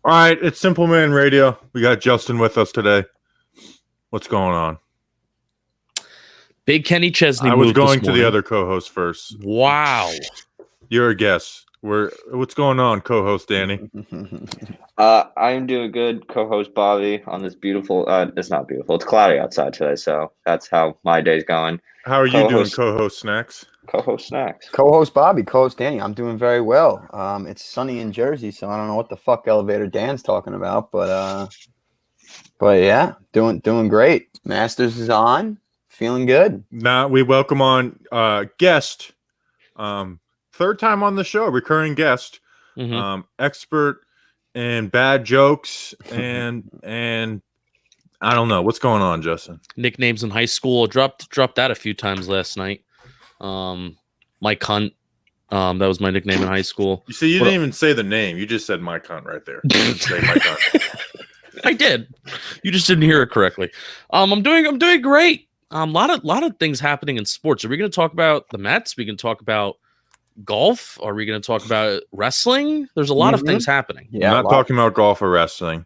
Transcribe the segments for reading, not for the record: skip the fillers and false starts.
All right, it's Simple Man Radio. We got Justin with us today. What's going on? Big Kenny Chesney. I was going to the other co-host first. Wow. You're a guest. What's going on, co-host Danny? I'm doing good, co-host Bobby, on this beautiful. It's not beautiful. It's cloudy outside today, so that's how my day's going. How are you doing, co-host Snacks? Co-host Snacks. Co-host Bobby, co-host Danny. I'm doing very well. It's sunny in Jersey, so I don't know what the fuck elevator Dan's talking about, but yeah, doing great. Masters is on, feeling good. Now we welcome on guest, third time on the show, recurring guest, expert in bad jokes and I don't know what's going on, Justin. Nicknames in high school. Dropped that a few times last night. My cunt. That was my nickname in high school. You see, you didn't even say the name. You just said my cunt right there. You didn't say my cunt. I did. You just didn't hear it correctly. I'm doing great. Lot of things happening in sports. Are we going to talk about the Mets? We can talk about golf. Are we going to talk about wrestling? There's a lot of things happening. Yeah, I'm not talking about golf or wrestling.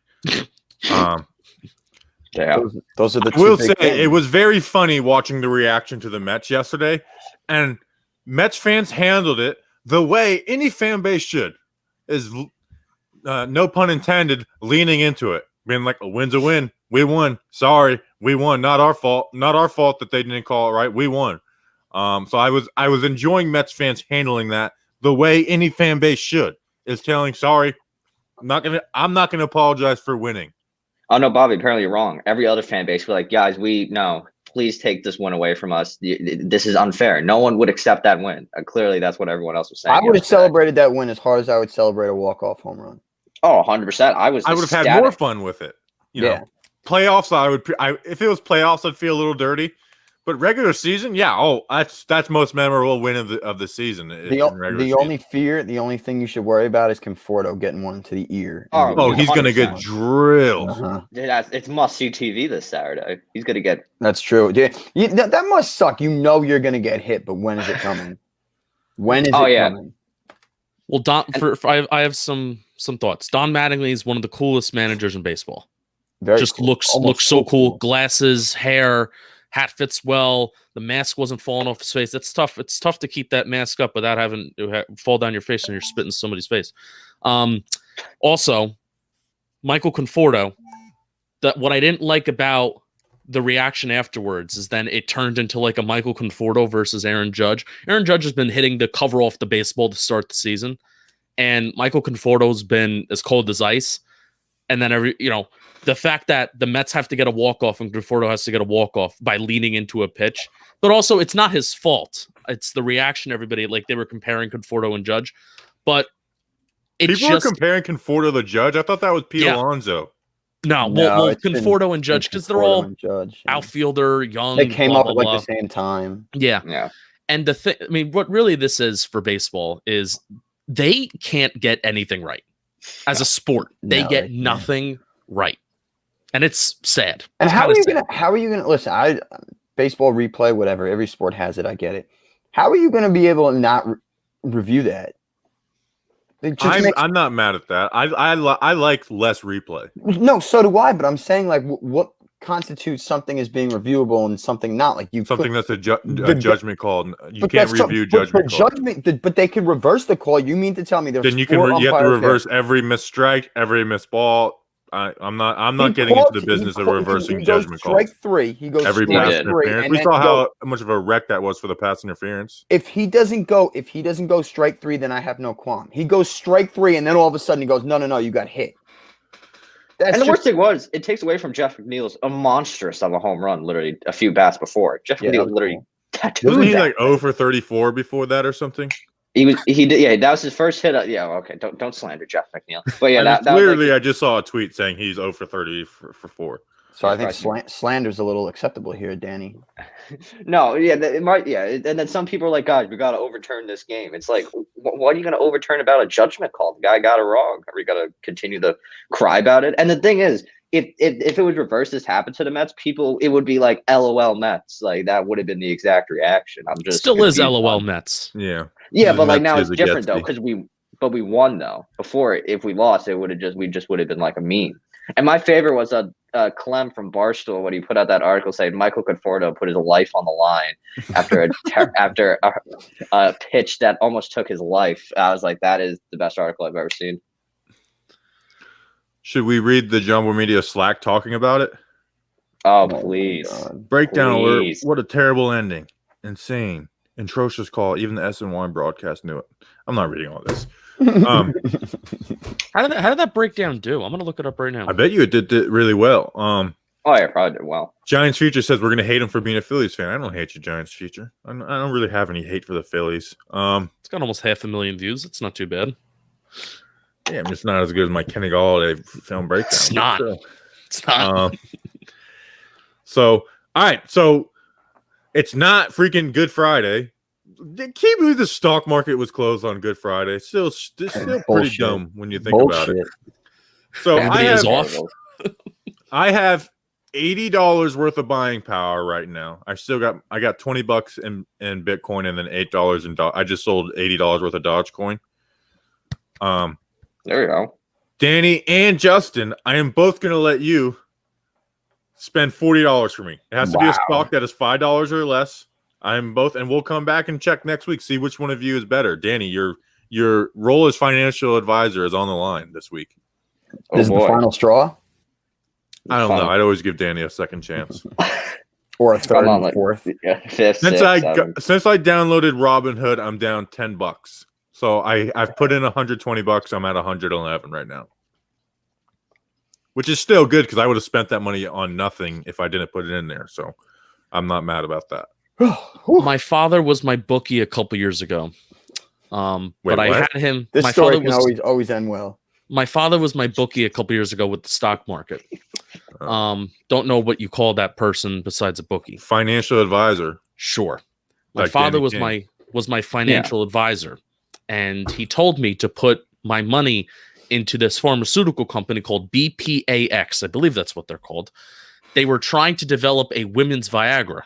Yeah, those are the two. I will say it was very funny watching the reaction to the Mets yesterday, and Mets fans handled it the way any fan base should. Is no pun intended, leaning into it, being like, a win's a win. We won. Sorry, we won. Not our fault. Not our fault that they didn't call it right. We won. So I was enjoying Mets fans handling that the way any fan base should, is telling sorry. I'm not gonna apologize for winning. Oh no, Bobby, apparently you're wrong. Every other fan base were like, guys, please take this win away from us. This is unfair. No one would accept that win. Clearly, that's what everyone else was saying. I would have celebrated that win as hard as I would celebrate a walk-off home run. Oh, 100%. I would have had more fun with it. You know, playoffs. If it was playoffs, I'd feel a little dirty. But regular season, yeah. Oh, that's most memorable win of the season. The only thing you should worry about is Conforto getting one to the ear. Oh, he's gonna get drilled. It's must-see TV this Saturday. He's gonna get. That's true. Yeah, that must suck. You know you're gonna get hit, but when is it coming? When is it coming? Well, I have some thoughts. Don Mattingly is one of the coolest managers in baseball. Just cool. looks so cool. Glasses, hair. Hat fits well. The mask wasn't falling off his face. That's tough. It's tough to keep that mask up without having it fall down your face and you're spitting somebody's face. Also, Michael Conforto. What I didn't like about the reaction afterwards is then it turned into like a Michael Conforto versus Aaron Judge. Aaron Judge has been hitting the cover off the baseball to start the season, and Michael Conforto's been as cold as ice. And then the fact that the Mets have to get a walk-off and Conforto has to get a walk-off by leaning into a pitch. But also, it's not his fault. It's the reaction everybody, like they were comparing Conforto and Judge. But people were comparing Conforto to Judge? I thought that was Pete Alonso. No, Conforto and Judge, because they're all outfielder, young. They came up at the same time. Yeah. And the thing, what really this is for baseball is they can't get anything right. As a sport, they get nothing right. And it's sad. And how are you gonna listen? Baseball replay, whatever. Every sport has it. I get it. How are you gonna be able to not review that? I'm not mad at that. I like less replay. No, so do I. But I'm saying like what constitutes something as being reviewable and something not. Like that's a judgment call. You can't review judgment call. But they can reverse the call. You mean to tell me then you have to reverse every missed strike, every missed ball. I'm not getting into the business of reversing judgment calls. Strike three. He goes every pass interference. We saw how much of a wreck that was for the pass interference. If he doesn't go strike three, then I have no qualm. He goes strike three, and then all of a sudden he goes, no, you got hit. And the worst thing was, it takes away from Jeff McNeil's a monstrous of a home run, literally a few bats before. Jeff McNeil literally tattooed. Wasn't he like 0 for 34 before that or something? He did. Yeah, that was his first hit. Okay. Don't slander Jeff McNeil. But yeah, that clearly I just saw a tweet saying he's 0 for 30 for 4. So I think slander's a little acceptable here, Danny. No, yeah, it might, yeah. And then some people are like, "God, we got to overturn this game." It's like, what are you going to overturn about a judgment call? The guy got it wrong. Are we going to continue to cry about it? And the thing is, if it was reversed, this happened to the Mets, it would be like LOL Mets. Like that would have been the exact reaction. I'm just still is LOL Mets. Yeah. Yeah, but like now it's different though, because but we won though. Before, if we lost, we just would have been like a meme. And my favorite was Clem from Barstool when he put out that article saying Michael Conforto put his life on the line after a pitch that almost took his life. I was like, that is the best article I've ever seen. Should we read the Jumbo Media Slack talking about it? Oh, my please. God. Breakdown alert. Please. What a terrible ending. Insane. Atrocious call. Even the SNY broadcast knew it. I'm not reading all this. Um, How did that breakdown do? I'm gonna look it up right now. I bet you it did really well. Oh, yeah, probably did well. Giants Future says we're gonna hate him for being a Phillies fan. I don't hate you, Giants Future. I don't really have any hate for the Phillies. It's got almost 500,000 views. It's not too bad. Yeah, it's not as good as my Kenny Galladay film breakdown. It's but not. still. It's not. So, all right. So, it's not freaking Good Friday. Can you believe the stock market was closed on Good Friday? It's still pretty Bullshit. dumb when you think about it. Bullshit. So, Everybody is off. I have $80 worth of buying power right now. I got $20 in Bitcoin and then $8 in I just sold $80 worth of Dogecoin. There you go. Danny and Justin, I am both going to let you spend $40 for me. It has to be a stock that is $5 or less. I'm both, and we'll come back and check next week, see which one of you is better. Danny, your role as financial advisor is on the line this week. Oh, This is the boy. final straw, I don't know. I'd always give Danny a second chance. or a third Come on, and like, fourth. yeah, fifth, Since sixth, I seventh. since I downloaded Robinhood, I'm down $10. So I've put in $120. I'm at 111 right now, which is still good because I would have spent that money on nothing if I didn't put it in there. So I'm not mad about that. My father was my bookie a couple years ago. Wait, But I what? had him. This My story father can was always end well. my father was my bookie a couple years ago with the stock market. Don't know what you call that person besides a bookie. Financial advisor. Sure. My Like father Danny was my financial advisor, and he told me to put my money into this pharmaceutical company called BPAX. I believe that's what they're called. They were trying to develop a women's Viagra.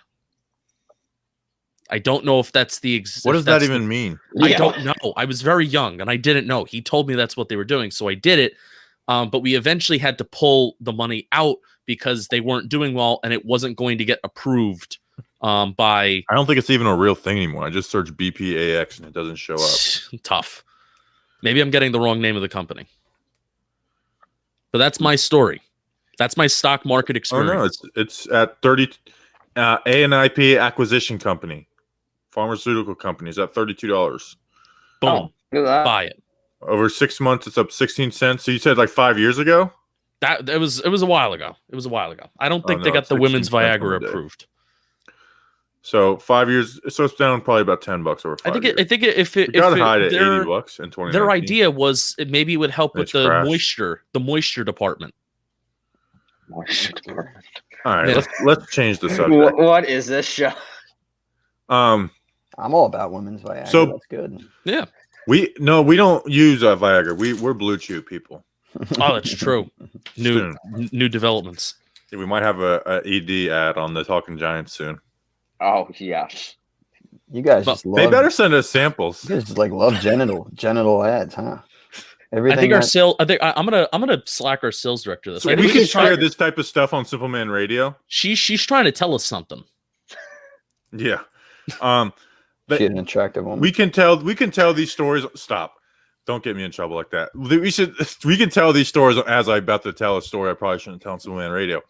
I don't know if that's the What does that even mean? I Yeah. don't know. I was very young and I didn't know. He told me that's what they were doing, so I did it. But we eventually had to pull the money out because they weren't doing well and it wasn't going to get approved by I don't think it's even a real thing anymore. I just searched BPAX and it doesn't show up. tough. Maybe I'm getting the wrong name of the company. But that's my story. That's my stock market Oh experience. no, it's at 30. A&IP Acquisition Company, pharmaceutical companies at $32. Boom. Oh, look at that. Buy it. Over 6 months, it's up 16 cents. So you said like 5 years ago? That it was a while ago. It was a while ago. I don't think no, they got it's the 16 women's cents on Viagra the day. approved. So 5 years. So it's down probably about $10 over 5 I think years. if it We got if it high at their, $80 in 2019. their idea was maybe it would help with It's the crashed. moisture department. All right, Yeah. let's change the subject. What is this show? I'm all about women's Viagra. So- That's good. Yeah. We don't use Viagra. We're Blue Chew people. Oh, that's true. Soon. New developments. Yeah, we might have a ED ad on the Talking Giants soon. Oh yes. You guys But just They love. better send us samples. You guys just like love genital ads, huh? Everything. I think our that- sales. I think I'm gonna slack our sales director this. So I we think can she's trying- share this type of stuff on Simpleman Radio. She's trying to tell us something. Yeah. But She's an attractive woman. we can tell these stories. Stop. Don't get me in trouble like that. We can tell these stories as I'm about to tell a story I probably shouldn't tell on Simpleman Radio.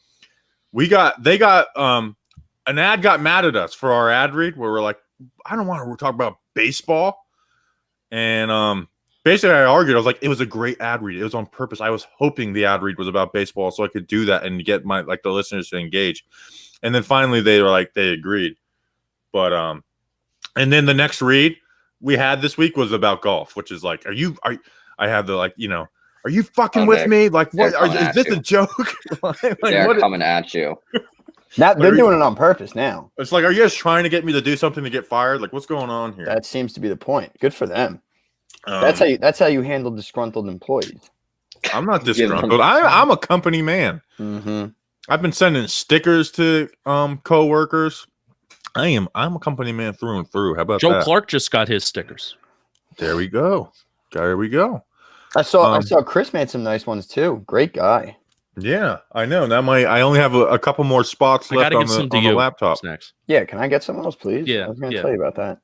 An ad got mad at us for our ad read where we're like, I don't want to talk about baseball. And basically I argued, I was like, it was a great ad read. It was on purpose. I was hoping the ad read was about baseball so I could do that and get the listeners to engage. And then finally they were like, they agreed. But and then the next read we had this week was about golf, which is like, I have the are you fucking Oh, with Nick, me? Like, what they're coming is at this you. a joke? They're what- coming at you. Now they're Are you- doing it on purpose now. It's like, are you guys trying to get me to do something to get fired? Like, what's going on here? That seems to be the point. Good for them. Um, That's how you handle disgruntled employees. I'm not Give them- disgruntled. I'm a company man. Mm-hmm. I've been sending stickers to coworkers. I'm a company man through and through. How about Joe that? Clark just got his stickers. There we go. There we go. I saw Chris made some nice ones too. Great guy. Yeah, I know. Now I only have a couple more spots I left gotta on get the, some to on the you. laptop. Snacks. Yeah, can I get some of those, please? Yeah, I was going to yeah. tell you about that.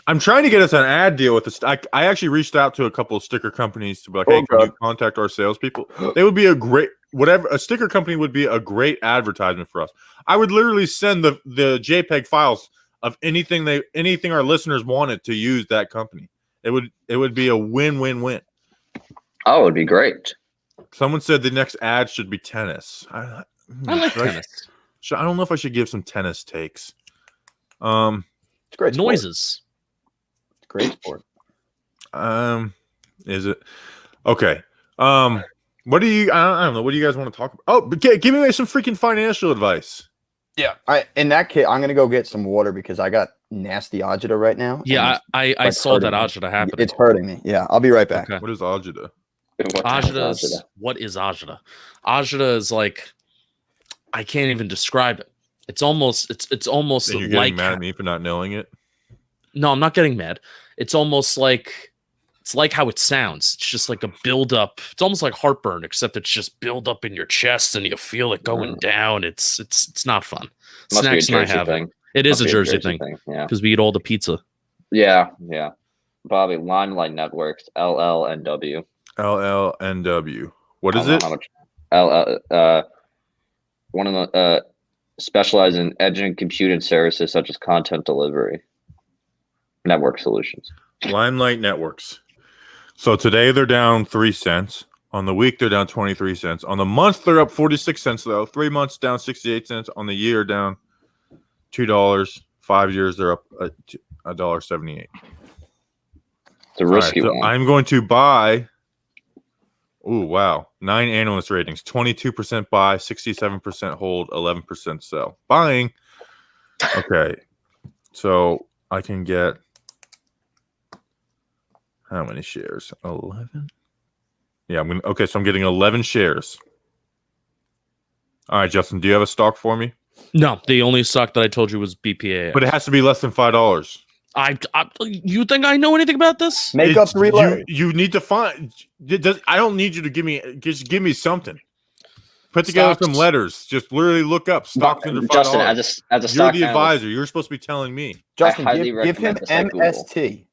I'm trying to get us an ad deal with this. I actually reached out to a couple of sticker companies to be like, Oh, hey, can you God. contact our salespeople? They would be a great a sticker company would be a great advertisement for us. I would literally send the JPEG files of anything our listeners wanted to use that company. It would be a win-win-win. Oh, it'd be great. Someone said the next ad should be tennis. I like tennis. I don't know if I should give some tennis takes. It's a great sport. Noises. It's a great sport. Is it okay? What do you? I don't know. What do you guys want to talk about? Oh, but give me some freaking financial advice. Yeah. In that case, I'm going to go get some water because I got nasty agita right now. Yeah, and I saw hurting that me. agita happen. It's hurting me. Yeah, I'll be right back. Okay. What is agita? What is agita? Agita is like, I can't even describe it. It's almost And you're getting like mad at me for not knowing it. No, I'm not getting mad. It's almost like how it sounds. It's just like a buildup. It's almost like heartburn, except it's just build up in your chest and you feel it going down. It's not fun. Must be a Snacks and I Jersey have thing. it. It is Must a be Jersey thing Yeah. because we eat all the pizza. Yeah. Bobby, Limelight Networks, LLNW. LLNW. What I is don't it? know how much. One of the specialize in edge and computing services such as content delivery, network solutions. Limelight Networks. So today they're down 3 cents. On the week they're down 23 cents. On the month they're up 46 cents though. 3 months down 68 cents. On the year down $2. 5 years they're up $1.78. It's a risky so one. I'm going to buy. Oh wow! 9 analyst ratings: 22% buy, 67% hold, 11% sell. Buying. Okay, so I can get how many shares? 11. Yeah, I'm gonna. Okay, so I'm getting 11 shares. All right, Justin, do you have a stock for me? No, the only stock that I told you was BPA. But it has to be less than $5. You think I know anything about this? Make up 3 letters. You need to find. I don't need you to give me something. Put together Stocks. some letters. Just literally look up stocks under $5. Justin, as a You're stock the analyst, advisor. You're supposed to be telling me. Justin, highly give him recommend the site Google. MST.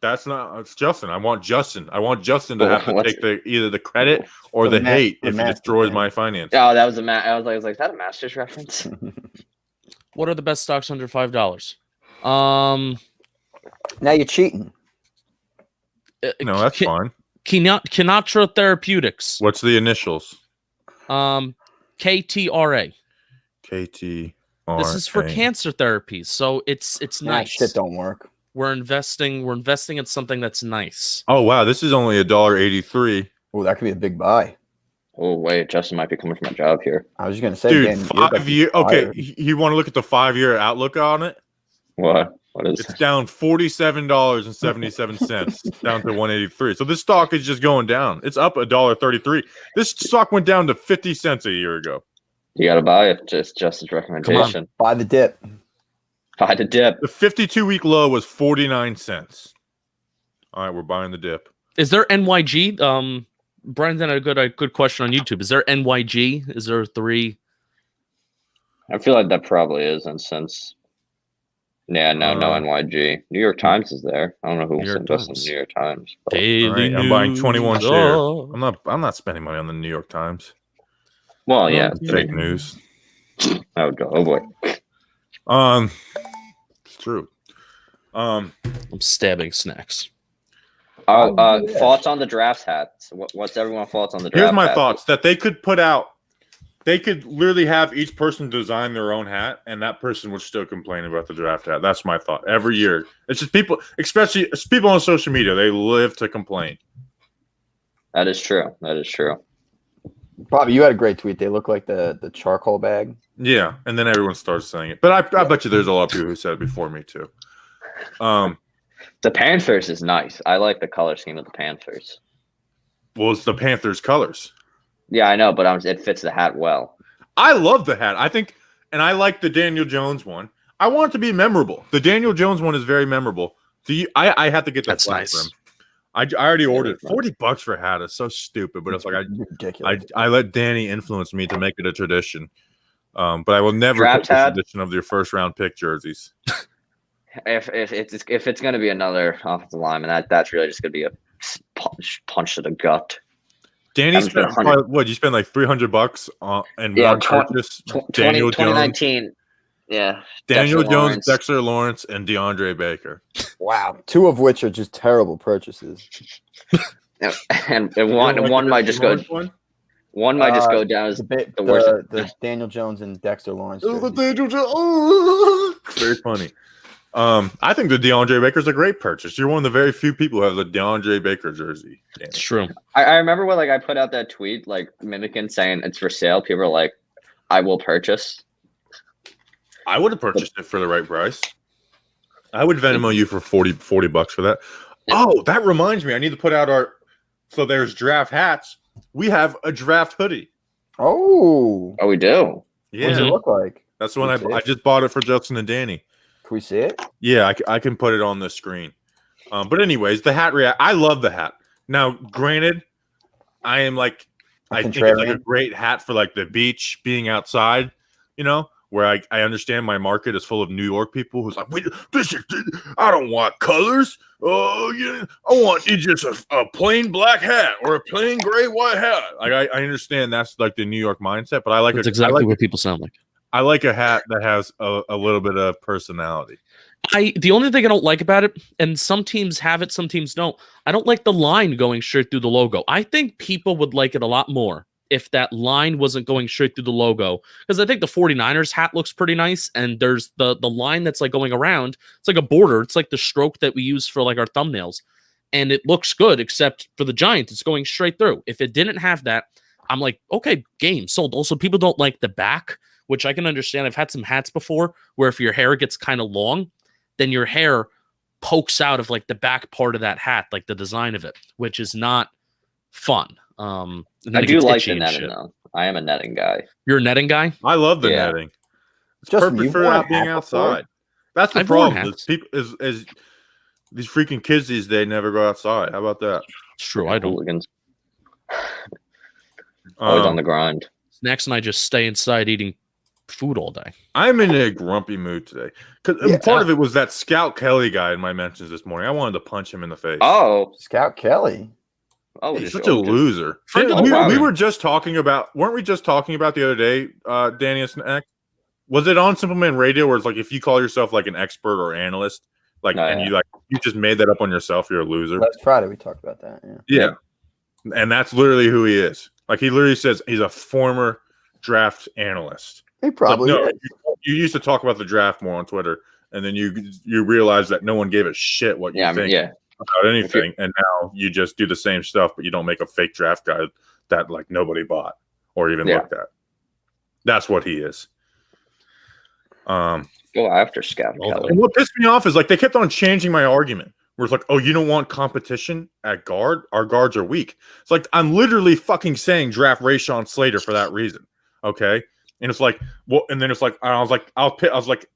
That's not. It's Justin. I want Justin. I want Justin to Well, have to what's- either the credit or the The hate the if he master destroys plan. my finance. Oh, that was a I was like, is that a Masters reference? What are the best stocks under $5? Now you're cheating. No, that's fine. Kinatra Therapeutics. What's the initials? KTRA. KT. This is for cancer therapies, so it's Nah, nice. shit don't work. We're investing in something that's nice. Oh wow, this is only $1.83. Oh, that could be a big buy. Oh wait, Justin might be coming from a job here. I was just gonna say, Dude, Dan, you're about to 5 be year. Okay, fired. you want to look at the 5-year outlook on it? What? What is It's down $47.77 down to 183. So this stock is just going down. It's up $1.33. This stock went down to 50 cents a year ago. You gotta buy it. Just Justin's recommendation. Buy the dip. Buy the dip. The 52-week low was 49 cents. All right, we're buying the dip. Is there NYG? Brandon had a good question on YouTube. Is there NYG? Is there 3? I feel like that probably isn't since. Yeah, no NYG. New York Times is there. I don't know who New York invests in Times. New York Times. but- Daily All right, I'm buying 21 News. shares. Oh. I'm not spending money on the New York Times. Well, yeah. Fake news. Oh boy. It's true. I'm stabbing snacks. Thoughts on the draft hats? What's everyone's thoughts on the draft? Here's my hats? thoughts that they could put out. They could literally have each person design their own hat, and that person would still complain about the draft hat. That's my thought. Every year, it's just people, especially it's people on social media. They live to complain. That is true. That is true. Bobby, you had a great tweet. They look like the charcoal bag. Yeah, and then everyone starts saying it. But I bet you there's a lot of people who said it before me too. The Panthers is nice. I like the color scheme of the Panthers. Well, it's the Panthers' colors. Yeah, I know, but it fits the hat well. I love the hat. I think, and I like the Daniel Jones one. I want it to be memorable. The Daniel Jones one is very memorable. I had to get that That's flag nice. for him. I already ordered that's nice. $40 for a hat. It's so stupid, but it's like ridiculous. I let Danny influence me to make it a tradition. But I will never Draft put the hat? tradition of your first round pick jerseys. If it's going to be another offensive lineman, that's really just going to be a punch to the gut. Danny Haven't spent spent 100 what? You spent like $300 on and Yeah, one purchase. 2019. Yeah. Daniel Dexter Jones, Lawrence. Dexter Lawrence, and DeAndre Baker. Wow, 2 of which are just terrible purchases. And one might just go. One might just go down as the worst. The Daniel Jones and Dexter Lawrence. jerseys. Very funny. I think the DeAndre Baker's a great purchase. You're one of the very few people who have the DeAndre Baker jersey. Danny. It's true. I remember when I put out that tweet mimicking saying it's for sale. People are like, "I will purchase." I would have purchased it for the right price. I would Venmo you for $40 for that. Oh, that reminds me. I need to put out our. So there's draft hats. We have a draft hoodie. Oh, Oh, we do. what does it Yeah, look like? that's the one Can we see I it? just bought it for Justin and Danny. Can we see it? Yeah, I can put it on the screen. But anyways, the hat I love the hat. Now, granted, I am like I think it's like a Contrarian. great hat for like the beach, being outside, where I understand my market is full of New York people who's like, wait, I don't want colors. Oh, yeah, I want just a plain black hat or a plain gray white hat. Like I understand that's like the New York mindset, but I like That's I exactly like what people sound like. I like a hat that has a little bit of personality. The only thing I don't like about it, and some teams have it, some teams don't. I don't like the line going straight through the logo. I think people would like it a lot more if that line wasn't going straight through the logo. Because I think the 49ers hat looks pretty nice, and there's the line that's like going around. It's like a border. It's like the stroke that we use for like our thumbnails. And it looks good, except for the Giants, it's going straight through. If it didn't have that, I'm like, okay, game sold. Also, people don't like the back, which I can understand. I've had some hats before where if your hair gets kind of long, then your hair pokes out of like the back part of that hat, like the design of it, which is not fun. And then I it do gets like itchy the and netting shit. though. I am a netting guy. You're a netting guy? I love the Yeah. netting. It's Justin, perfect you've for worn a not being hat before? outside. That's the I've worn problem. Is hats. people is these freaking kids these days never go outside. How about that? It's true. I don't. Hooligans. Always on the grind. Snacks and I just stay inside eating food all day. I'm in a grumpy mood today because Yeah. part of it was that Scout Kelly guy in my mentions this morning. I wanted to punch him in the face. Oh, Scout Kelly. He's such a loser. Friend of the we program. were just talking about, weren't we just talking about the other day, Danny and Snack? Was it on Simpleman Radio where it's like if you call yourself like an expert or analyst, like No, and yeah. you just made that up on yourself, you're a loser. Last Friday we talked about that. Yeah. Yeah. And that's literally who he is. Like he literally says he's a former draft analyst. He Like, probably no, is. you used to talk about the draft more on Twitter, and then you realize that no one gave a shit what you yeah, I think mean, yeah. about anything, and now you just do the same stuff, but you don't make a fake draft guide that like nobody bought or even Yeah. looked at. That's what he is. Go after Scout Kelly. And what pissed me off is like they kept on changing my argument. Where it's like, oh, you don't want competition at guard? Our guards are weak. It's like I'm literally fucking saying draft Rashawn Slater for that reason. Okay. And it's like, well, and then it's like, I was like,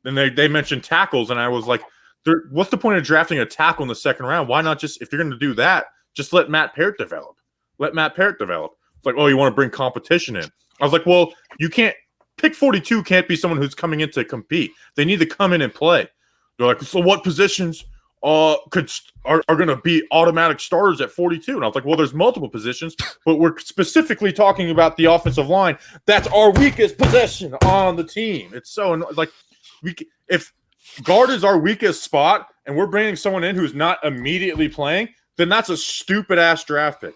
then they mentioned tackles, and I was like, what's the point of drafting a tackle in the second round? Why not just, if you're going to do that, just let Matt Parrott develop. Let Matt Parrott develop. It's like, oh, you want to bring competition in? I was like, well, you can't. Pick 42 can't be someone who's coming in to compete. They need to come in and play. They're like, so what positions are going to be automatic starters at 42? And I was like, well, there's multiple positions, but we're specifically talking about the offensive line. That's our weakest position on the team. It's so like if guard is our weakest spot and we're bringing someone in who's not immediately playing, then that's a stupid ass draft pick.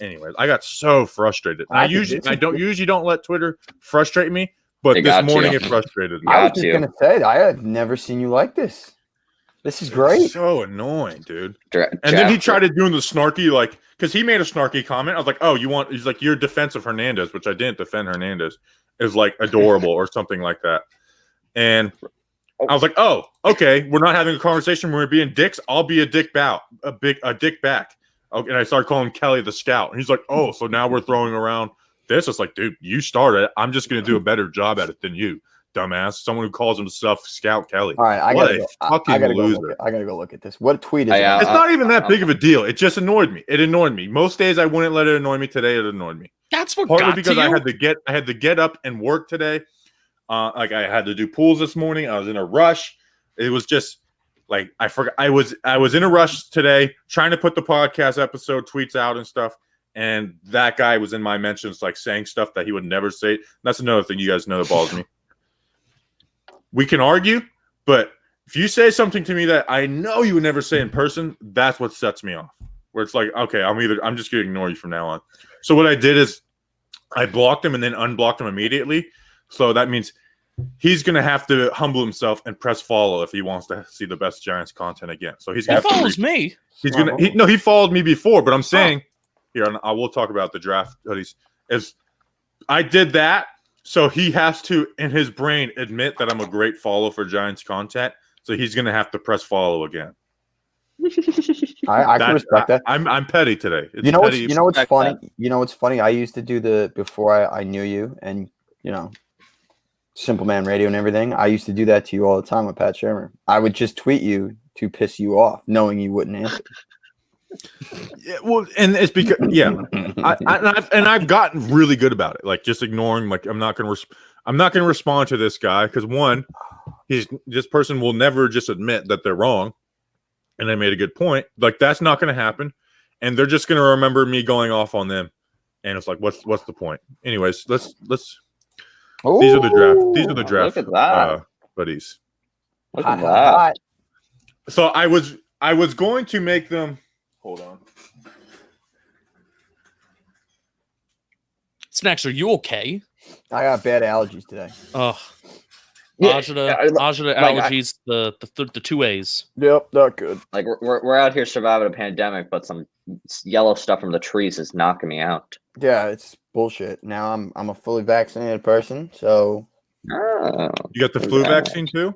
Anyways, I got so frustrated. I usually don't let Twitter frustrate me, but They this got morning you. it frustrated me. I was Got just you. gonna say I have never seen you like this. This is great. It's so annoying, dude. Dra- And then he draft- tried doing the snarky, like, because he made a snarky comment. I was like, oh, he's like, your defense of Hernandez, which I didn't defend Hernandez, is like adorable or something like that. And I was like, oh, okay, we're not having a conversation. We're being dicks. I'll be a dick back. Okay, and I started calling Kelly the Scout. And he's like, oh, so now we're throwing around this. It's like, dude, you started it. I'm just going to do a better job at it than you. dumbass. Someone who calls himself Scout Kelly. All right, I What gotta a go. fucking I gotta loser. go look at this. What tweet is I, it? It's not even that I'll- big of a deal. It just annoyed me. It annoyed me. Most days I wouldn't let it annoy me. Today it annoyed me. That's what Partly got because to I you. had to get up and work today. Like I had to do pools this morning. I was in a rush. It was just like I forgot. I was in a rush today, trying to put the podcast episode tweets out and stuff. And that guy was in my mentions, like saying stuff that he would never say. That's another thing you guys know that bothers me. We can argue, but if you say something to me that I know you would never say in person, that's what sets me off. Where it's like, okay, I'm just gonna ignore you from now on. So what I did is I blocked him and then unblocked him immediately. So that means he's gonna have to humble himself and press follow if he wants to see the best Giants content again. So he's He gonna have to follows me. He's gonna. He followed me before, but I'm saying here, and I will talk about the draft hoodies. Is I did that, so he has to, in his brain, admit that I'm a great follow for Giants content. So he's gonna have to press follow again. I can respect that. I'm petty today. It's You know what's petty. what's Respect funny? You know what's funny? I used to do before I knew you, and Simple Man Radio and everything. I used to do that to you all the time with Pat Shermer. I would just tweet you to piss you off, knowing you wouldn't answer. Yeah, well, and it's because I've gotten really good about it. Like just ignoring. Like I'm not gonna respond to this guy because one, this person will never just admit that they're wrong, and they made a good point. Like that's not gonna happen, and they're just gonna remember me going off on them, and it's like what's the point? Anyways, let's. These are the draft. Look at that. Buddies. Look at that. So I was going to make them. Hold on. Snacks, are you okay? I got bad allergies today. Ugh. Yeah, Agita like, allergies, the two A's. Yep, not good. Like we're out here surviving a pandemic, but some yellow stuff from the trees is knocking me out. Yeah, it's bullshit. Now I'm a fully vaccinated person, so Oh, You got the flu Yeah. vaccine too?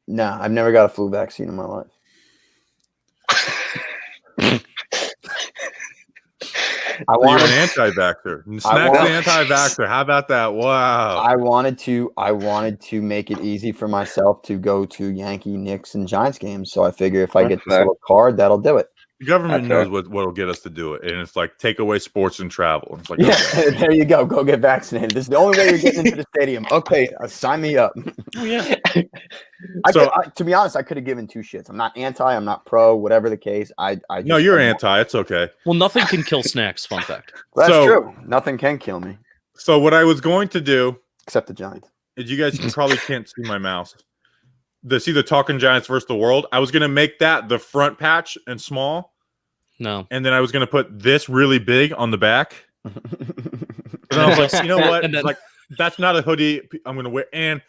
nah, I've never got a flu vaccine in my life. I You're wanted, an anti-vaxxer. Snack's want- an anti-vaxxer. How about that? Wow. I wanted to make it easy for myself to go to Yankee, Knicks, and Giants games. So I figure if I get this Okay. little card, that'll do it. The government That's knows what'll get us to do it, and it's like take away sports and travel. It's like Yeah, okay. there you go. Go get vaccinated. This is the only way you're getting into the stadium. Okay, sign me up. Oh yeah. To be honest, I could have given two shits. I'm not anti. I'm not pro. Whatever the case, I No, just you're don't- anti. It's okay. Well, nothing can kill Snacks. Fun fact. That's So- true. Nothing can kill me So what I was going to do except the Giants. is you guys probably can't see my mouse. See the Talking Giants versus the World. I was gonna make that the front patch and small, No. and then I was gonna put this really big on the back. And I was like, you know what? And then- Like that's not a hoodie I'm gonna wear, and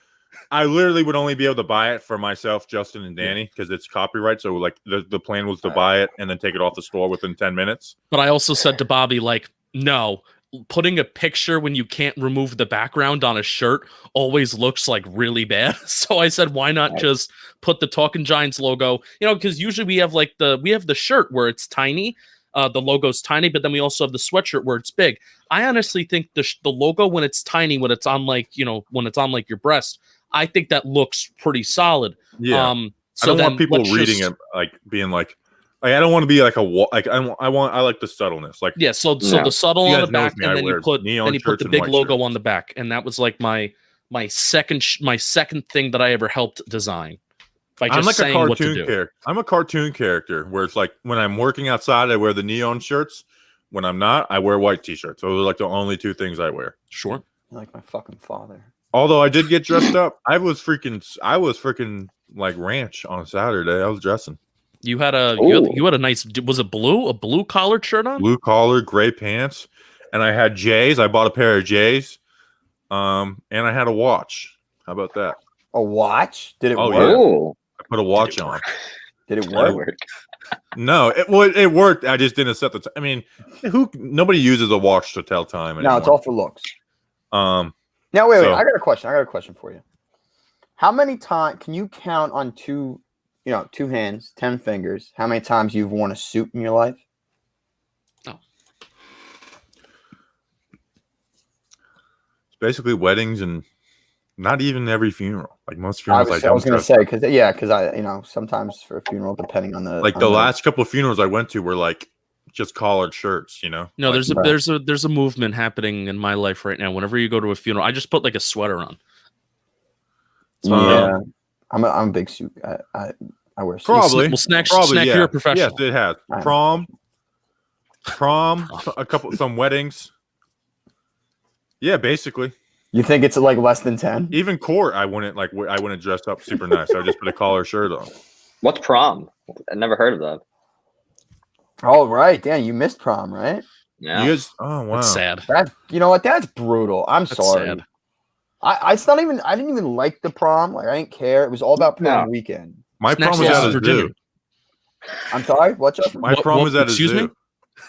I literally would only be able to buy it for myself, Justin, and Danny because it's copyright. So like the plan was to buy it and then take it off the store within 10 minutes. But I also said to Bobby, like, no, putting a picture when you can't remove the background on a shirt always looks like really bad. So I said, why not just put the Talking Giants logo? Because usually we have the shirt where it's tiny, the logo's tiny, but then we also have the sweatshirt where it's big. I honestly think the logo when it's tiny, when it's on your breast, I think that looks pretty solid. Yeah. So I don't then want people let's reading just- it like being like I don't want to be like a wall. Like I like the subtleness. Like Yeah, so Yeah. the subtle You on guys the know back, me, I and then wear you put neon the shirts and big white logo shirts. on the back, and that was like my second thing that I ever helped design by just I'm like a saying what to cartoon do. character. I'm a cartoon character where it's like when I'm working outside, I wear the neon shirts. When I'm not, I wear white t-shirts. Those are like the only two things I wear. Sure. You're like my fucking father. Although I did get dressed up, I was freaking like ranch on Saturday. I was dressing You had a Ooh. you had a nice, was it a blue collared shirt on? blue collar, gray pants, and I had J's. I bought a pair of J's, and I had a watch. How about that? A watch? Did it Oh, work? yeah. Oh, I put a watch on. Did it that work? worked. No, it worked. I just didn't set the time. I mean, nobody uses a watch to tell time anymore. No, it's all for looks. Um, Now wait. So- I got a question for you. How many times can you count on two hands, 10 fingers? How many times you've worn a suit in your life? it's basically weddings and Not even every funeral. Like most I funerals, I was don't gonna dress say because sometimes for a funeral, depending on the like on the last couple of funerals I went to were like just collared shirts, No, Like, there's a movement happening in my life right now. Whenever you go to a funeral, I just put like a sweater on. Yeah, I'm a big suit. I wear suits. probably, Well, Snack, probably, yeah. you're a professional. Yes, it has I know. prom, some weddings. Yeah, basically. You think it's like less than 10? Even court, I wouldn't dress up super nice. I would just put a collar shirt on. What's prom? I never heard of that. Oh right, Dan, you missed prom, right? Yeah. You guys, oh wow, It's sad. You know what? That's brutal. I'm That's sorry. sad. I didn't even like the prom. Like I didn't care. It was all about prom No. weekend. My Snacks prom was lost at to a Virginia. zoo. I'm sorry. What, Justin? My prom was at a excuse zoo. me?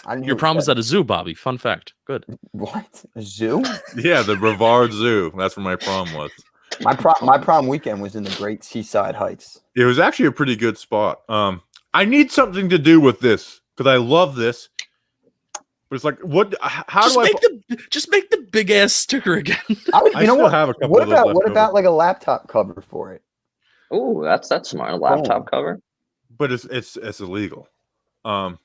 I didn't Your hear prom what was you at a zoo, Bobby. Fun fact. Good. said. What? A zoo? Yeah, the Brevard Zoo. That's where my prom was. My prom weekend was in the Great Seaside Heights. It was actually a pretty good spot. I need something to do with this because I love this. But it's like, what? How Just do I? just make the big ass sticker again. I You know still what? have a couple What of those about left over. like a laptop cover for it? Ooh, that's smart. A laptop cover. But it's illegal. Oh,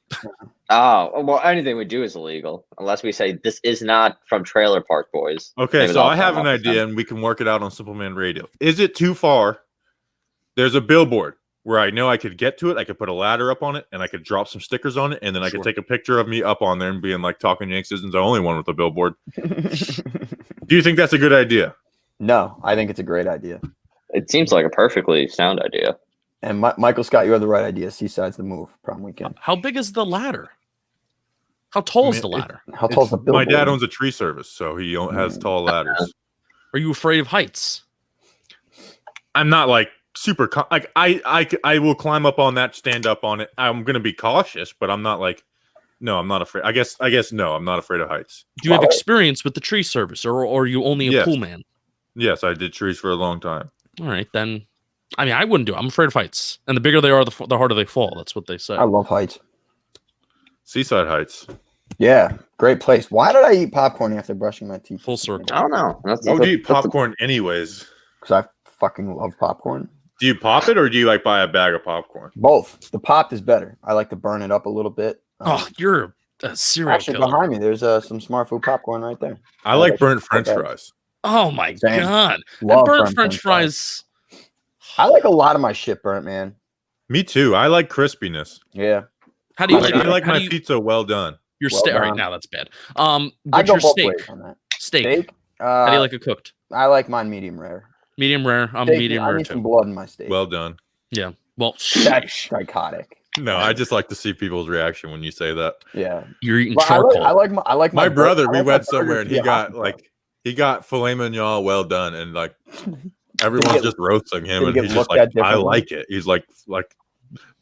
well, anything we do is illegal unless we say this is not from Trailer Park Boys. Okay, Maybe so they'll I have come an up with idea, something. and we can work it out on Simpleman Radio. Is it too far? There's a billboard where I know I could get to it. I could put a ladder up on it, and I could drop some stickers on it, and then I could Sure. take a picture of me up on there and being like, Talking Yanks isn't the only one with a billboard. Do you think that's a good idea? No, I think it's a great idea. It seems like a perfectly sound idea. And Michael Scott, you have the right idea. Seaside's the move. Prom weekend. How big is the ladder? How tall is the ladder? How tall's the My billboard? dad owns a tree service, so he has tall ladders. Are you afraid of heights? I'm not like super like I will climb up on that, stand up on it. I'm gonna be cautious, but I'm not like no, I'm not afraid. I guess no, I'm not afraid of heights. Do you have experience with the tree service, or are you only a Yes. pool man? Yes, I did trees for a long time. All right, then. I mean, I wouldn't do it. I'm afraid of heights, and the bigger they are, the harder they fall. That's what they say. I love heights. Seaside Heights. Yeah, great place. Why did I eat popcorn after brushing my teeth? Full circle. I don't know. That's, Why would you eat that's- popcorn anyways? Because I fucking love popcorn. Do you pop it or do you like buy a bag of popcorn? Both. The popped is better. I like to burn it up a little bit. Oh, you're a serial Actually, killer. behind me, there's some Smart Food popcorn right there. I like burnt that's French okay. fries. Oh my Same. god! Love And burnt French fries. I like a lot of my shit burnt, man. Me too. I like crispiness. Yeah. How do you Like, like? I like how my do you, pizza well done. your well steak? All right, done. now that's bad. I But go your both steak. ways on that. Steak. Steak? How do you like it cooked? I like mine medium rare. Medium rare. I'm Steak, medium I rare need some too. blood in my steak. Well done. Yeah. Well, That's psychotic. No, I just like to see people's reaction when you say that. Yeah. you're eating Well, charcoal. I like My brother, I we like my went burger somewhere to and be he a got hockey puck. filet mignon well done, and like everyone's get- just roasting him, did and he he's get just looked like, at I differently? like it. He's like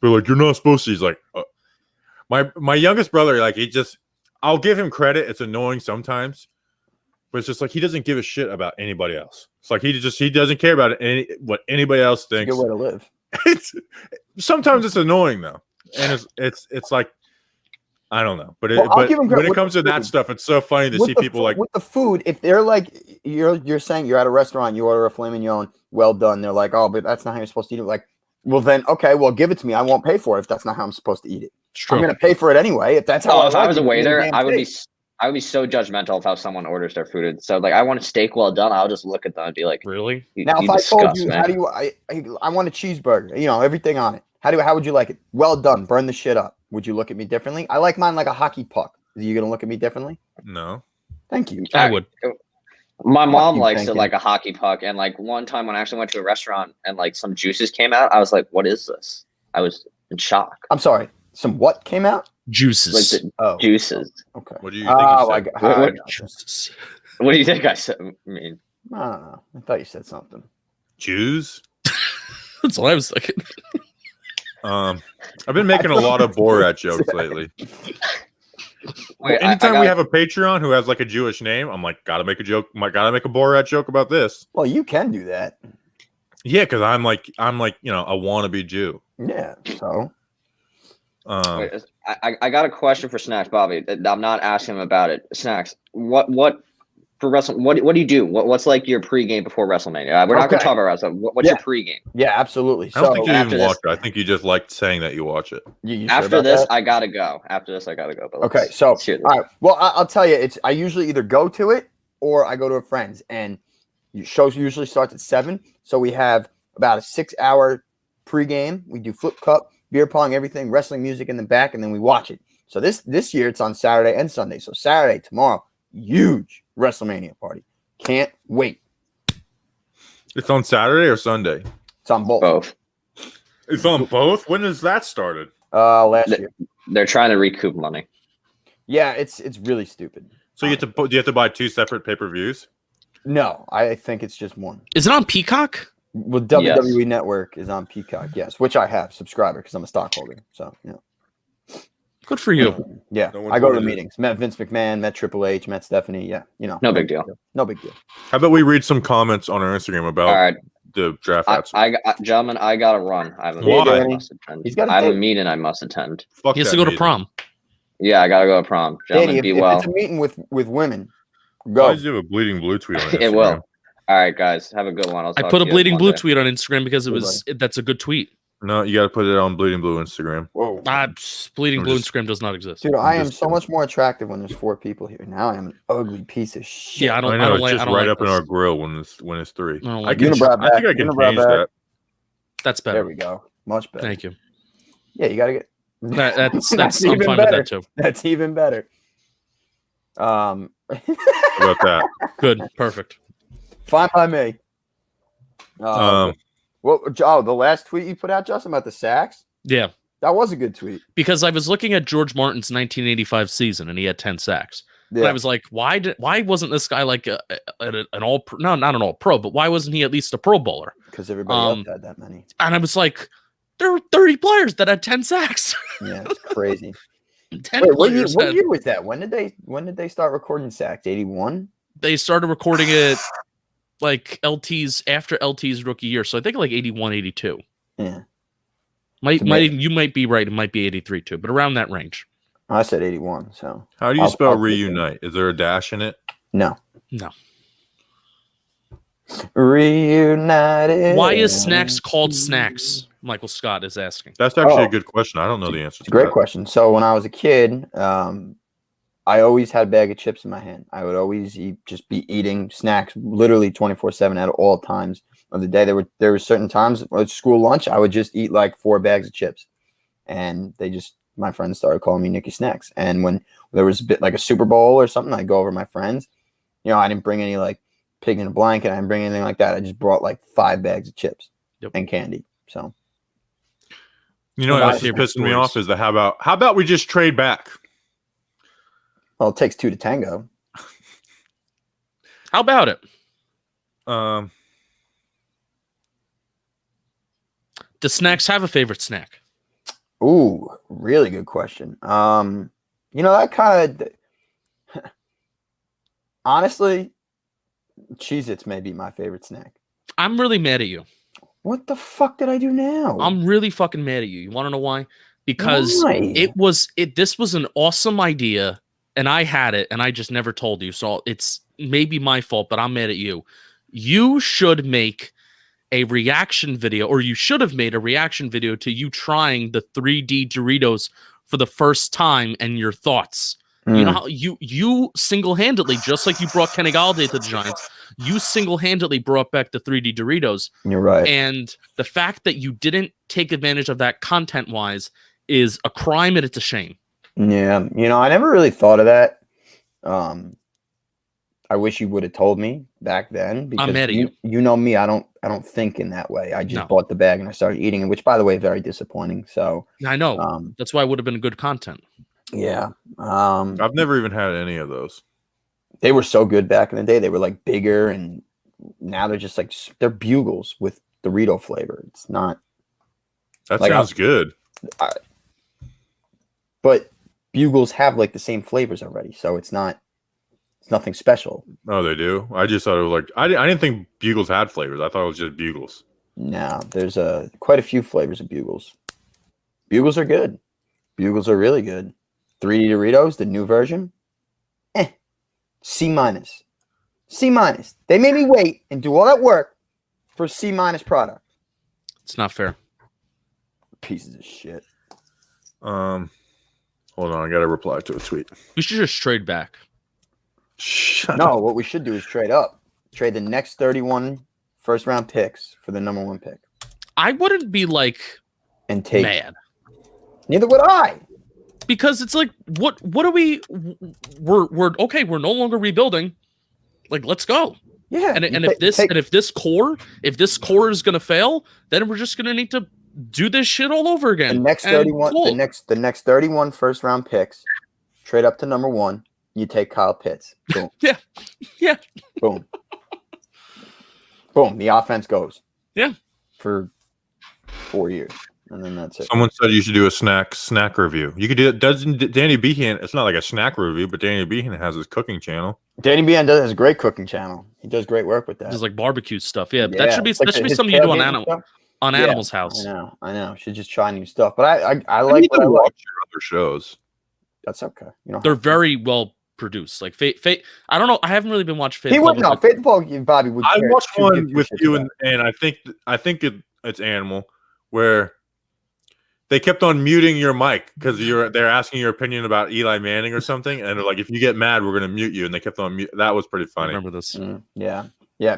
they're like, you're not supposed to. He's like, my youngest brother, like I'll give him credit. It's annoying sometimes, but it's just like he doesn't give a shit about anybody else. It's like he doesn't care about what anybody else It's a thinks. good way to live. Sometimes it's annoying though, and it's like I don't know, but Well, I'll give him when credit it with comes the to that food. stuff, it's so funny to With see the people food- like with the food, if they're like you're saying you're at a restaurant, you order a filet mignon, well done. They're like, oh, but that's not how you're supposed to eat it. Like, well then, okay, well give it to me. I won't pay for it if that's not how I'm supposed to eat it. It's true. I'm gonna pay for it anyway. If that's how Oh, if I like was a it, give me waiter, damn I would be steak. so judgmental of how someone orders their food. So like, I want a steak well done. I'll just look at them and be like, Really? Now, if I told you, how do you? I want a cheeseburger. You know, everything on it. How would you like it? Well done. Burn the shit up. Would you look at me differently? I like mine like a hockey puck. Are you gonna look at me differently? no. Thank you. I would. My mom you likes it thinking? like a hockey puck, and like one time when I actually went to a restaurant and like some juices came out, I was like, "What is this?" I was in shock. I'm sorry. Some what came out? Like Juices. the Oh, juices. okay. What do you think? Oh, you I said? got, What- I what- gotcha. Juices. What do you think I said? I mean, I don't know. I thought you said something. Jews. That's what I was thinking. I've been making a lot of Borat jokes lately. wait, Anytime we have a Patreon who has like a Jewish name, I'm like, gotta make a joke. Gotta make a Borat joke about this. Well, you can do that. Yeah, because I'm like, a wannabe Jew. Yeah. So Wait, I got a question for Snacks, Bobby. I'm not asking him about it. Snacks, what for wrestling? What do you do? What's like your pregame before WrestleMania? We're not going to Okay. talk about wrestling. What's your pregame? Yeah, absolutely. I don't So think you after even this- watch it. I think you just liked saying that you watch it. you sure After about this, that? I gotta go. After this, I gotta go. But Okay, let's- so let's hear this. all right. Well, I'll tell you, I usually either go to it or I go to a friend's, and shows usually starts at 7. So we have about a 6-hour pregame. We do flip cup, beer pong, everything, wrestling music in the back, and then we watch it. So this year it's on Saturday and Sunday. So Saturday tomorrow, huge WrestleMania party. Can't wait. It's on Saturday or Sunday? It's on both. Both. It's on both. When has that started? Last year. They're trying to recoup money. Yeah, it's really stupid. So you have to do you have to buy 2 separate pay-per-views? No, I think it's just one. Is it on Peacock? Well, WWE Yes. Network is on Peacock, yes, which I have subscriber because I'm a stockholder. So Good for you. yeah, No one's I go to the worried. meetings. Met Vince McMahon, met Triple H, met Stephanie. Yeah, No big deal. No big deal. How about we read some comments on our Instagram about All right, the draft hats? gentlemen, I gotta run. I have a Why? meeting I Danny? must attend. He's got a I have a date. meeting I must attend. Fuck He has that to go to meeting. prom. Yeah, I gotta go to prom. Gentlemen, Danny, be if well. it's a meeting with women, Why go. does you have a bleeding blue tweet on It Instagram? will. All right, guys, have a good one. I'll I talk put to a you bleeding blue Monday. tweet on Instagram because Good that's a good tweet. No, you got to put it on bleeding blue Instagram. Whoa, Bleeding I'm blue just- Instagram does not exist. dude, I I'm am just so kidding. much more attractive when there's 4 people here. Now I am an ugly piece of shit. Yeah, I don't. I I, know don't it's like. just I don't right like up in this. our grill when it's 3. I don't I like can. this. Unibrow I think I back, can unibrow change back. that. That's There better. we go. Much better. Thank you. Yeah, you gotta get. That's I'm even fine better. with that too. That's even better. How about that? Good, perfect. Fine by me. Um, The last tweet you put out, Justin, about the sacks, Yeah, that was a good tweet. because I was looking at George Martin's 1985 season and he had 10 sacks. And Yeah, I was like, why wasn't this guy like an all pro? No, not an all pro, but why wasn't he at least a Pro Bowler? because everybody um, else had that many. And I was like, there were 30 players that had 10 sacks. Yeah, it's crazy. 10 Wait, what year, players what had- year was that? When did they start recording sacks? 81? They started recording it like after LT's rookie year. So I think like 81, 82. Yeah, Might To me- you might be right. It might be 83 too, but around that range. I said 81. So how do you I'll spell take it. reunite? Is there a dash in it? no. No. Reunited. Why is snacks called snacks? Michael Scott is asking. That's actually Oh. a good question. I don't know the answer. It's a great question. So when I was a kid, I always had a bag of chips in my hand. I would always just be eating snacks literally 24/7 at all times of the day. There were certain times at school lunch I would just eat like 4 bags of chips, and my friends started calling me Nicky Snacks. And when there was a bit like a Super Bowl or something, I'd go over to my friends. I didn't bring any like pig in a blanket. I didn't bring anything like that. I just brought like 5 bags of chips and candy. So You know what Well, else is favorite pissing me stories. off is the how about we just trade back? well, it takes 2 to tango. How about it? Um, Does snacks have a favorite snack? Ooh, really good question. That kind of honestly, Cheez-Its may be my favorite snack. I'm really mad at you. What the fuck did I do now? I'm really fucking mad at you. You want to know why? Because Why? this was an awesome idea and I had it and I just never told you. So it's maybe my fault, but I'm mad at you. You should make a reaction video, or you should have made a reaction video to you trying the 3D Doritos for the first time and your thoughts. You know how you single-handedly, just like you brought Kenny Galladay to the Giants, you single-handedly brought back the 3D Doritos. You're right. And the fact that you didn't take advantage of that content-wise is a crime and it's a shame. Yeah, I never really thought of that. I wish you would have told me back then because mad at you. You know me, I don't think in that way. I just No. bought the bag and I started eating it, which by the way, very disappointing. So, I know. um, That's why it would have been good content. yeah. I've never even had any of those. They were so good back in the day. They were like bigger, and now they're just like they're bugles with Dorito flavor. It's not, That Like, sounds good. but bugles have like the same flavors already, so it's nothing special. Oh, they do. I just thought it was like I didn't think Bugles had flavors. I thought it was just Bugles. No, there's quite a few flavors of bugles. Bugles are good. Bugles are really good. 3D Doritos, the new version, C-. C-. They made me wait and do all that work for a C- product. It's not fair. Pieces of shit. Hold on, I gotta reply to a tweet. We should just trade back. Shut No, up. what we should do is trade up. Trade the next 31 first-round picks for the number 1 pick. I wouldn't be like And take. mad Neither would I. because it's like, what are we? We're okay. We're no longer rebuilding. Like, let's go. Yeah. And you if this core is gonna fail, then we're just gonna need to do this shit all over again. the next And 31, cool. the next 31 first-round picks, trade up to number 1. You take Kyle Pitts. Boom. Yeah. Boom. Boom. The offense goes. Yeah. For 4 years, and then that's it. Someone said you should do a snack review. You could do it. Doesn't Danny Behan? It's not like a snack review, but Danny Behan has his cooking channel. Danny Behan has a great cooking channel. He does great work with that. Just like barbecue stuff. Yeah, but that should be it's like something his you do on tailgating stuff. Animal's House. I know. Should just try new stuff. But I I like need what to I like. watch your other shows. That's okay. You know, They're very well produced. Like Fate. I don't know. I haven't really been watching Fate. he Club would know. with- Faithful Bobby would. I care watched to give one two with shits you, about and I think it's Animal, where they kept on muting your mic because they're asking your opinion about Eli Manning or something, and they're like, if you get mad, we're gonna mute you, and they kept on mute. That was pretty I funny. remember this. Yeah.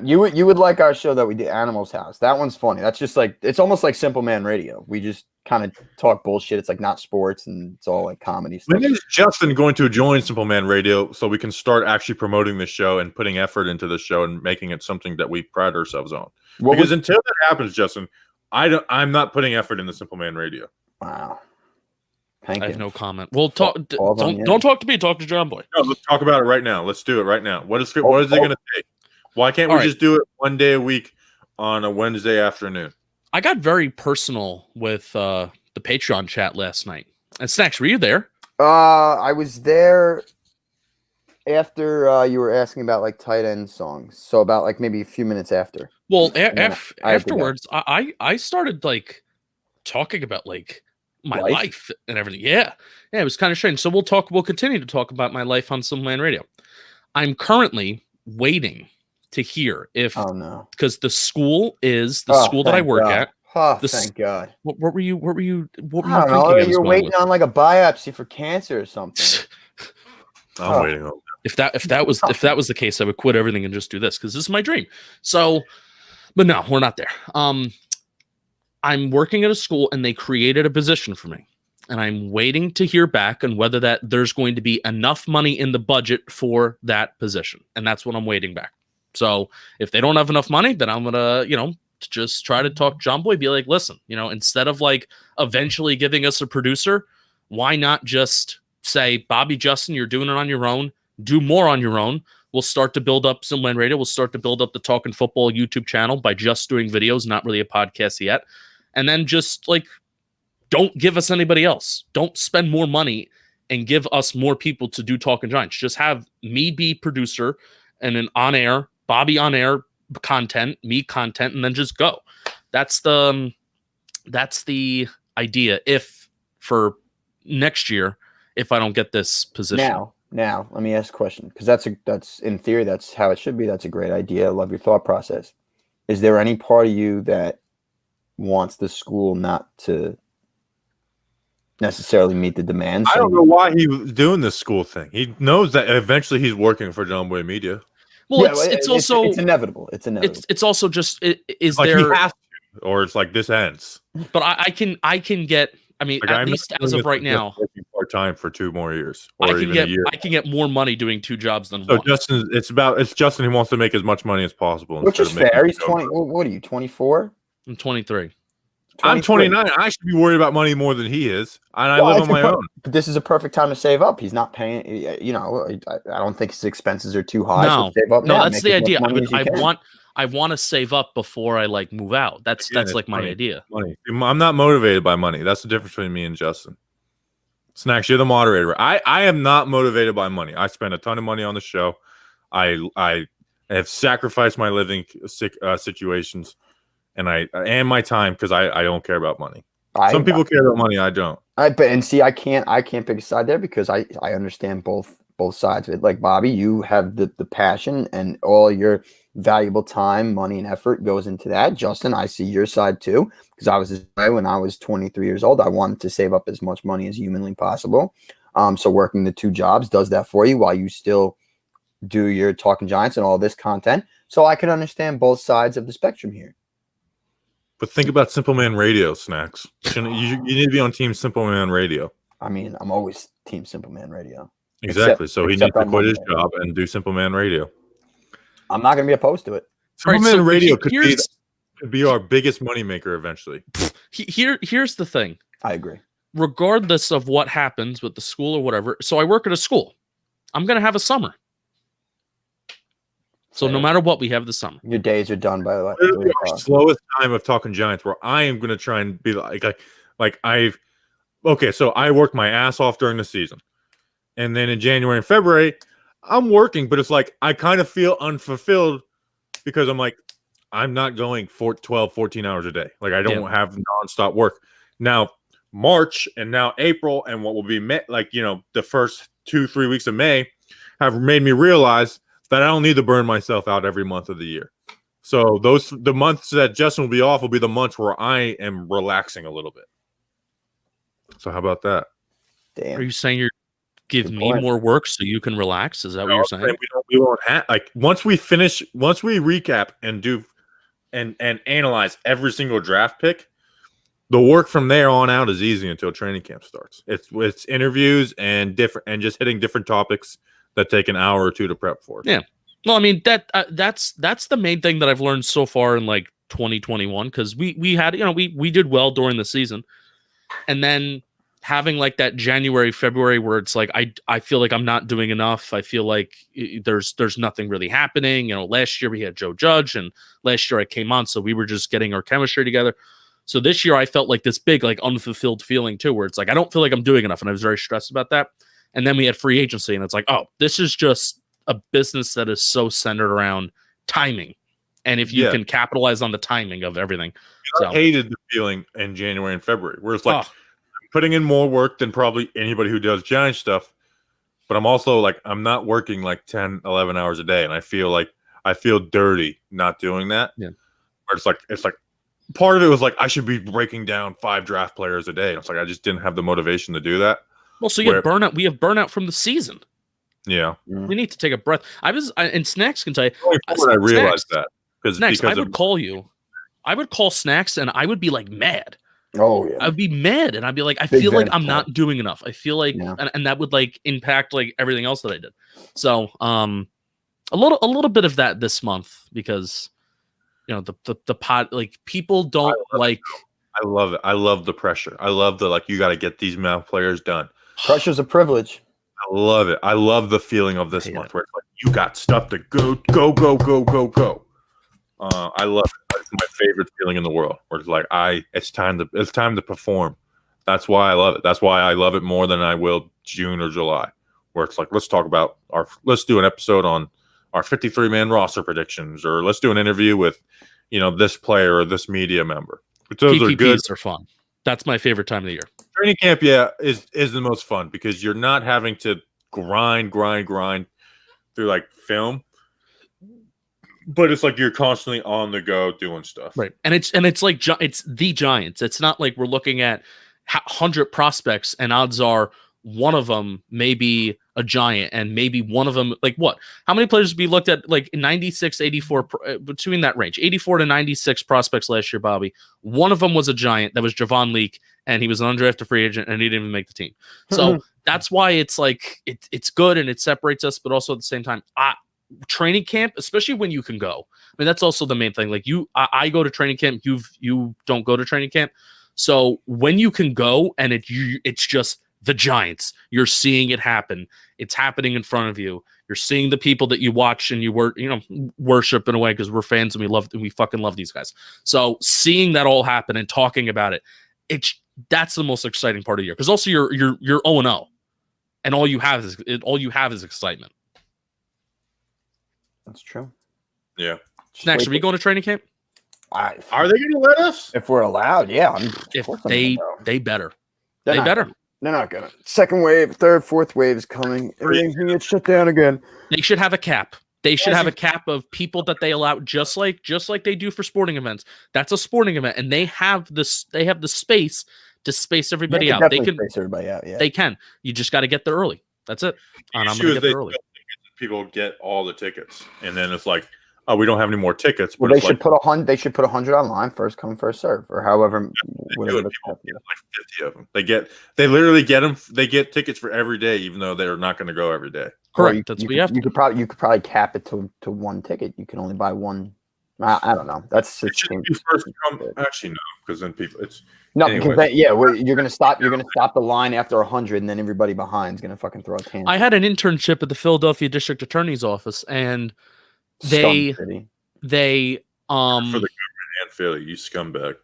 You would like our show that we did, Animals House. That one's funny. That's just like it's almost like Simple Man Radio. We just kind of talk bullshit. It's like not sports, and it's all like comedy stuff. When is Justin going to join Simple Man Radio so we can start actually promoting the show and putting effort into the show and making it something that we pride ourselves on? Because until that happens, Justin, I'm not putting effort into Simple Man Radio. Wow. I Thank have you. no comment. Well, talk. Falls on you. Don't talk to me. Talk to John Boy. No, let's talk about it right now. Let's do it right now. What is it going to take? Why can't we All right. just do it one day a week on a Wednesday afternoon? I got very personal with the Patreon chat last night. And Snacks, were you there? I was there after you were asking about like tight end songs. So about like maybe a few minutes after. Well, I had to go. afterwards, I started like talking about like my life and everything. Yeah, it was kind of strange. So we'll continue to talk about my life on Simple Man Radio. I'm currently waiting to hear if Oh no. because the school is the school that I thank work God. at. Oh, The thank God. What were you I thinking? don't I know. was You're going waiting with? on like a biopsy for cancer or something. I'm Oh. waiting on. If that was the case, I would quit everything and just do this because this is my dream. So, but no, we're not there. I'm working at a school and they created a position for me, and I'm waiting to hear back on whether that there's going to be enough money in the budget for that position, and that's what I'm waiting back. So if they don't have enough money, then I'm gonna, just try to talk John Boy, be like, listen, instead of like eventually giving us a producer, why not just say, Bobby, Justin, you're doing it on your own. Do more on your own. We'll start to build up Simland Radio. We'll start to build up the Talking Football YouTube channel by just doing videos, not really a podcast yet. And then just like, don't give us anybody else. Don't spend more money and give us more people to do Talking Giants. Just have me be producer and an on air, Bobby on air content, me content, and then just go. That's the idea. If for next year, if I don't get this position. Now, let me ask a question because that's in theory that's how it should be. That's a great idea. I love your thought process. Is there any part of you that wants the school not to necessarily meet the demands? I don't know why he was doing this school thing. He knows that eventually he's working for John Boy Media. Well, Yeah, it's also it's inevitable. It's inevitable. it's also just is Like there, he has to, or it's like this ends. but I can get. I mean, Like, at I'm least not as doing of this right just now, working part-time for 2 more years I or can even get a year. I can get more money doing 2 jobs than So one. Justin, it's Justin who wants to make as much money as possible. Which instead is of making fair. it He's go 20. broke. What are you, 24? I'm 23. I'm 29. I should be worried about money more than he is, and I Well, live it's on my a per- own. But this is a perfect time to save up. He's not paying. I don't think his expenses are too high. No, so save up no, now, that's make the as much idea. money as you can. I want to save up before I like move out. That's Again, like it's my money. idea. Money. I'm not motivated by money. That's the difference between me and Justin. Snacks, you're the moderator. I am not motivated by money. I spend a ton of money on the show. I have sacrificed my living situations and my time because I don't care about money. Some people care about money. I don't. I can't pick a side there because I understand both both sides of it. Like Bobby, you have the passion and all your valuable time, money, and effort goes into that. Justin, I see your side too, because I was this way when I was 23 years old. I wanted to save up as much money as humanly possible. So working the 2 jobs does that for you while you still do your Talking Giants and all this content. So I can understand both sides of the spectrum here. But think about Simple Man Radio, Snacks. You need to be on Team Simple Man Radio. I mean, I'm always Team Simple Man Radio. Exactly. So he needs except to on quit his Monday. job and do Simple Man Radio. I'm not going to be opposed to it. Simple Right, Man so Radio could here's- be our biggest moneymaker eventually. Here's the thing. I agree. Regardless of what happens with the school or whatever, so I work at a school. I'm going to have a summer. So no Fair. matter what, we have the summer. Your days are done by like Literally 3 our o'clock. slowest time of Talking Giants, where I am going to try and be so I worked my ass off during the season, and then in January and February I'm working, but it's like I kind of feel unfulfilled because I'm like, I'm not going 14 hours a day. Like I don't have nonstop work. Now March and now April and what will be the first 2-3 weeks of May have made me realize that I don't need to burn myself out every month of the year. So the months that Justin will be off will be the months where I am relaxing a little bit. So how about that? Damn. Are you saying you're give Good me point. more work so you can relax? Is that what you're saying? We won't have once we recap and do and analyze every single draft pick, the work from there on out is easy until training camp starts. It's interviews and just hitting different topics that take an hour or 2 to prep for. Yeah. Well, I mean that's the main thing that I've learned so far in like 2021, because we had we did well during the season, and then having like that January, February where it's like I feel like I'm not doing enough. I feel like there's nothing really happening. Last year we had Joe Judge, and last year I came on, so we were just getting our chemistry together. So this year I felt like this big like unfulfilled feeling too, where it's like I don't feel like I'm doing enough, and I was very stressed about that. And then we had free agency, and it's like, oh, this is just a business that is so centered around timing. And if you can capitalize on the timing of everything. I hated the feeling in January and February, where it's like putting in more work than probably anybody who does Giant stuff. But I'm also like, I'm not working like 10, 11 hours a day. And I feel dirty not doing that. Yeah. Where it's like part of it was like, I should be breaking down 5 draft players a day. And it's like, I just didn't have the motivation to do that. Well, so you have burnout. We have burnout from the season. Yeah. We need to take a breath. And Snacks can tell you. I realized that. Snacks, I would call you. I would call Snacks, and I would be like mad. Oh yeah. I'd be mad, and I'd be like, I Big feel like fan I'm of not doing enough. I feel like, and that would like impact like everything else that I did. So, a little bit of that this month, because the pot, like people don't like. I love it. I love the pressure. I love the you got to get these mouth players done. Pressure's a privilege. I love it. I love the feeling of this month where it's like you got stuff to go. I love it. It's my favorite feeling in the world. Where it's like it's time to perform. That's why I love it. That's why I love it more than I will June or July. Where it's like, let's do an episode on our 53-man roster predictions, or let's do an interview with this player or this media member. But those PPPs are good. Are fun. That's my favorite time of the year. Training camp, is the most fun because you're not having to grind through like film, but it's like you're constantly on the go doing stuff. Right. And it's like it's the Giants. It's not like we're looking at 100 prospects and odds are one of them may be a Giant, and maybe one of them, like what? How many players we looked at, like 96, 84, between that range, 84 to 96 prospects last year, Bobby. One of them was a Giant. That was Javon Leake, and he was an undrafted free agent, and he didn't even make the team. So that's why it's like, it's good, and it separates us, but also at the same time, training camp, especially when you can go. I mean, that's also the main thing. Like I go to training camp, you don't go to training camp. So when you can go, and it's just the Giants, you're seeing it happen. It's happening in front of you. You're seeing the people that you watch and you worship in a way, because we're fans and we fucking love these guys. So seeing that all happen and talking about it, that's the most exciting part of the year. Because also you're 0-0, and all you have is excitement. That's true. Yeah. Snacks, are we going to training camp? Are they going to let us? If we're allowed, yeah. If they better. They're They not better. gonna. They're not gonna. Second wave, third, fourth wave is coming. Everything's gonna get shut down again. They should have a cap. They should have a cap of people that they allow, just like they do for sporting events. That's a sporting event, and they have this. They have the space to space everybody out. They can space everybody out. Yeah, they can. You just got to get there early. That's it. And I'm issue gonna is get they there early. people get all the tickets, and then it's like, oh, we don't have any more tickets. But well, they it's should like, put 100. They should put 100 online, first come, first serve, or however. Whatever. people get like 50 of them. They literally get them. They get tickets for every day, even though they're not going to go every day. Correct. That's what you have. You could probably cap it to one ticket. You can only buy one. I don't know. That's It should be first come. Actually, no, because then people. It's no, anyway. because you're gonna stop. You're gonna stop the line after 100, and then everybody behind is gonna fucking throw a tan. I had an internship at the Philadelphia District Attorney's Office, and they for the government and Philly, you scumbag.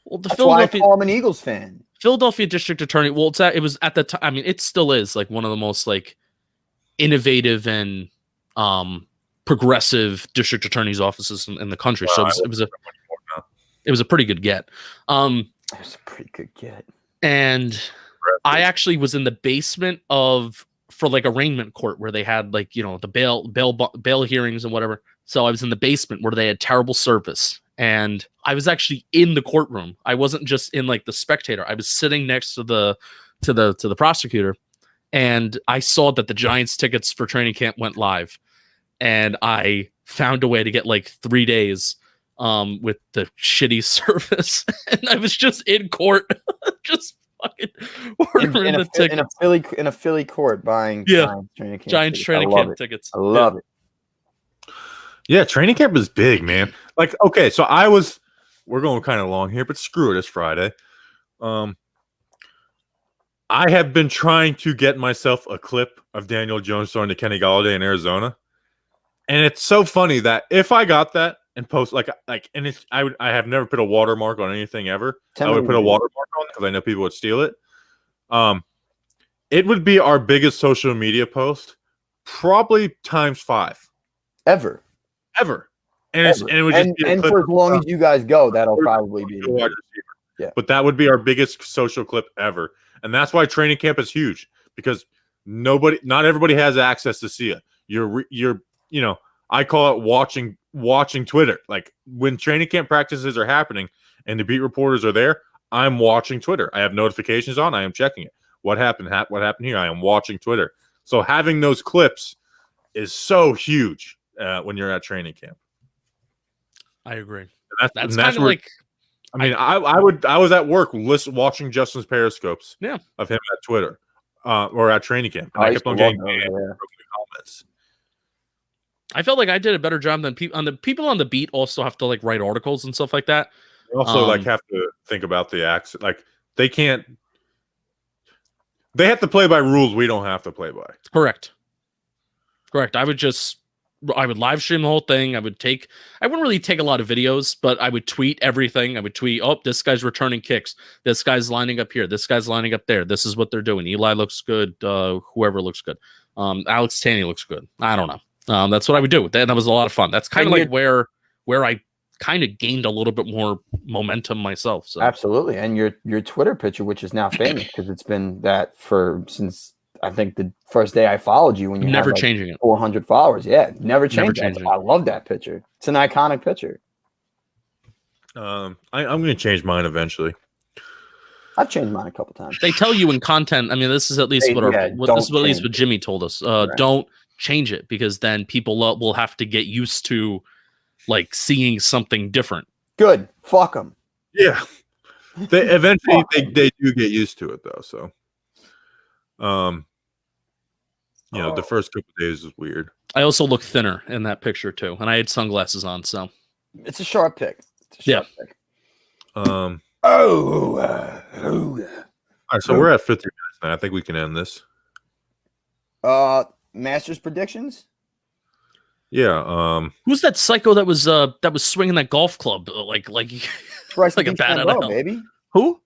well, the That's why I Philadelphia call him an Eagles fan. Philadelphia District Attorney. Well, it was at the time. I mean, it still is like one of the most like innovative and progressive district attorney's offices in the country. So it was a pretty good get. It was a pretty good get. And I actually was in the basement for like arraignment court where they had like, you know, the bail hearings and whatever. So I was in the basement where they had terrible service, and I was actually in the courtroom. I wasn't just in like the spectator. I was sitting next to the prosecutor, and I saw that the Giants tickets for training camp went live, and I found a way to get like 3 days with the shitty service, and I was just in court, just fucking ordering the tickets in a Philly court buying Giants training camp tickets. I love it. Yeah, training camp is big, man. Like, okay, so we're going kind of long here, but screw it, it's Friday. I have been trying to get myself a clip of Daniel Jones throwing to Kenny Golladay in Arizona. And it's so funny that if I got that and post and it's I have never put a watermark on anything ever. I would put a watermark on it because I know people would steal it. It would be our biggest social media post, probably times 5. Ever. And it would just be a clip for as long as you guys go, that'll probably be wide receiver. Yeah. But that would be our biggest social clip ever. And that's why training camp is huge, because not everybody has access to see it. You're I call it watching Twitter. Like when training camp practices are happening and the beat reporters are there, I'm watching Twitter. I have notifications on. I am checking it. What happened? What happened here? I am watching Twitter. So having those clips is so huge when you're at training camp. I agree. That's kind of like. I mean, I was at work watching Justin's periscopes of him at Twitter or at training camp. And I kept on getting comments. I felt like I did a better job than people on the beat also have to like write articles and stuff like that. They also have to think about the accent. Like they have to play by rules we don't have to play by. Correct. I would live stream the whole thing. I wouldn't really take a lot of videos, but I would tweet everything. I would tweet, oh, this guy's returning kicks. This guy's lining up here. This guy's lining up there. This is what they're doing. Eli looks good. Whoever looks good. Alex Tanney looks good. I don't know. That's what I would do. That was a lot of fun. That's kind of like where I kind of gained a little bit more momentum myself. So. Absolutely. And your Twitter picture, which is now famous because it's been that since I think the first day I followed you, when you never had changing it, 400 followers. Yeah, never changing it. I love that picture. It's an iconic picture. I'm going to change mine eventually. I've changed mine a couple times. They tell you in content. I mean, this is at least what Jimmy told us. Right. Don't change it, because then people will have to get used to like seeing something different. Good. Fuck them. Yeah. They eventually they do get used to it though. So, the first couple of days is weird. I also look thinner in that picture too, and I had sunglasses on. So it's a sharp pick. Pick. All right, so we're at 50 minutes now. I think we can end this. Masters predictions. Yeah. Who's that psycho that was swinging that golf club like Bryson like a bat out of hell? Baby. Who?